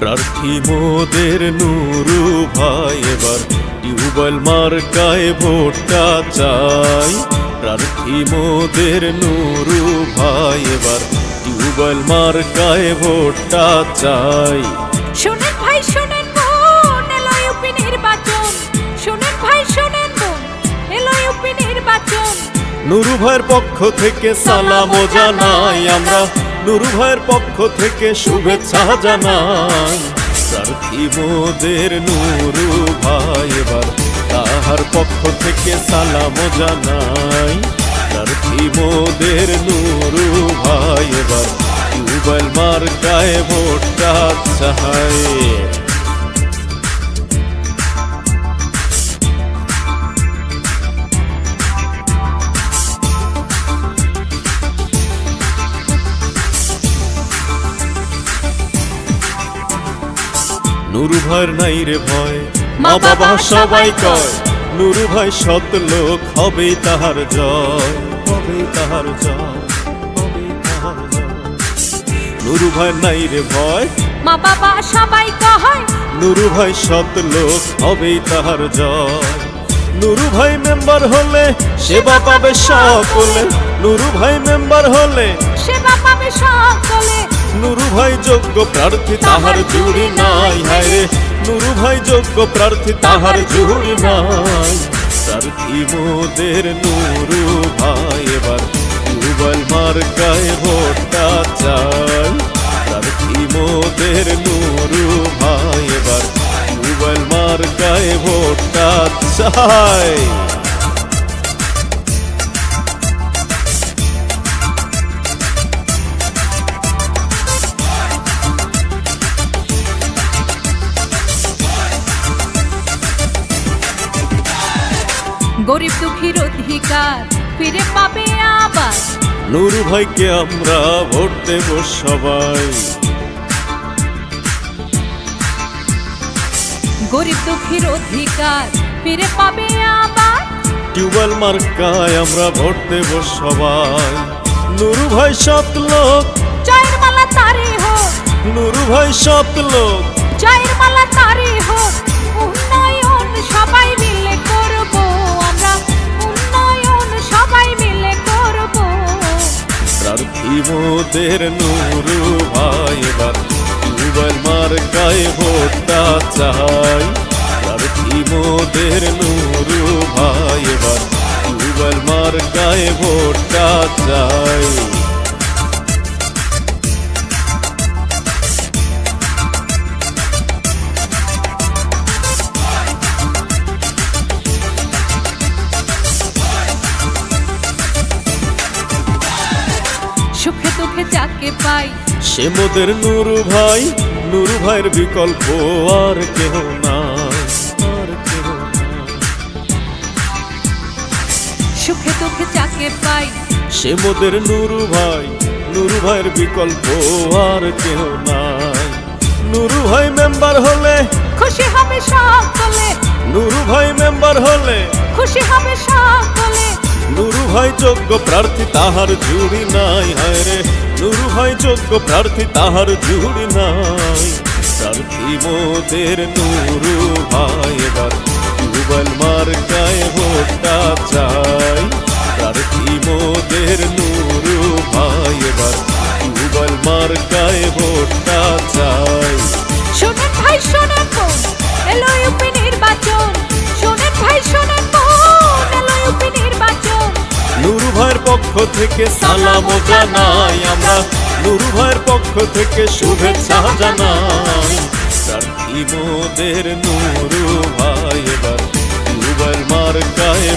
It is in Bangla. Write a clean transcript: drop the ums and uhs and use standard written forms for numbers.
প্রার্থী মোদের নুরু ভাই এবার টিউবওয়েল মার্কায় ভোটটা চাই। প্রার্থী মোদের নুরু ভাই এবার টিউবওয়েল মার্কায় ভোটটা চাই। শোনেন ভাই শোনেন বোন, এলো ইউপি নির্বাচন। শোনেন ভাই শোনেন বোন, এলো ইউপি নির্বাচন। নুরু ভাইয়ের পক্ষ থেকে সালাম জানাই আমরা, নুরু ভাইয়ের পক্ষ থেকে শুভেচ্ছা জানাই। প্রার্থী মোদের নুরু ভাই এবার তাহার পক্ষ থেকে সালাম জানাই। প্রার্থী মোদের নুরু ভাই এবার টিউবওয়েল মার্কায় ভোটটা চাই। নুরু ভাইয়ের নাই রে ভয়, মা বাবা সবাই কয়। নুরু ভাই সৎ লোক, হবেই তাহার জয়, হবেই তাহার জয়, হবেই তাহার জয়। নুরু ভাইয়ের নাই রে ভয়, মা বাবা সবাই কয়। নুরু ভাই সৎ লোক, হবেই তাহার জয়। নুরু ভাই মেম্বার হলে সেবা পাবে সকলে, নুরু ভাই মেম্বার হলে সেবা পাবে সকলে। নুরু ভাই যোগ্য প্রার্থী, তাহার জুড়ি নাই। হায় রে নুরু ভাই যোগ্য প্রার্থী, তাহার জুড়ি নাই। প্রার্থী মোদের নুরু ভাই এবার টিউবওয়েল মার্কায় ভোটটা চাই। প্রার্থী মোদের নুরু ভাই এবার টিউবওয়েল মার্কায় ভোটটা চাই। গরিব দুঃখীর অধিকার ফিরে পাবে আবার। নুরু ভাইকে আমরা ভোট দেব সবাই। গরিব দুঃখীর অধিকার ফিরে পাবে আবার। টিউবওয়েল মার্কায় আমরা ভোট দেব সবাই। নুরু ভাই সৎ লোক, জয়ের মালা তারে হোক। নুরু ভাই সৎ লোক, জয়ের মালা তারে হোক। উন্নয়ন সবাই মিলে করব আমরা, উন্নয়ন সবাই মিলে করব। প্রার্থী মোদের নুরু ভাই এবার টিউবওয়েল মার্কায় ভোটটা চাই। প্রার্থী মোদের নুরু ভাই এবার টিউবওয়েল মার্কায় ভোটটা চাই। সুখে দুঃখে যাকে পাই সে মোদের নুরু ভাই, নুরু ভাইয়ের বিকল্প আর কেহ নাই, আর কেহ নাই। সুখে দুঃখে যাকে পাই সে মোদের নুরু ভাই, নুরু ভাইয়ের বিকল্প আর কেহ নাই। নুরু ভাই মেম্বার হলে খুশি হবে সকলে। নুরু ভাই মেম্বার হলে খুশি হবে সকলে। নুরু ভাই যোগ্য প্রার্থী, তাহার জুড়ি নাই। হায় রে নুরু ভাই যোগ্য প্রার্থী, তাহার জুড়ি নাই। প্রার্থী মোদের নুরু ভাই এবার টিউবওয়েল মার্কায় ভোটটা চাই। প্রার্থী মোদের নুরু ভাই এবার টিউবওয়েল মার্কায় ভোটটা চাই। শোনেন ভাই শোনেন বোন, এলো ইউপি নির্বাচন। শোনেন ভাই শোনেন বোন, এলো ইউপি নির্বাচন। নুরু ভাইয়ের পক্ষ থেকে সালাম জানাই আমরা, নুরু ভাইয়ের পক্ষ থেকে শুভেচ্ছা জানাই। প্রার্থী মোদের নুরু ভাই এবার টিউবওয়েল মার্কায়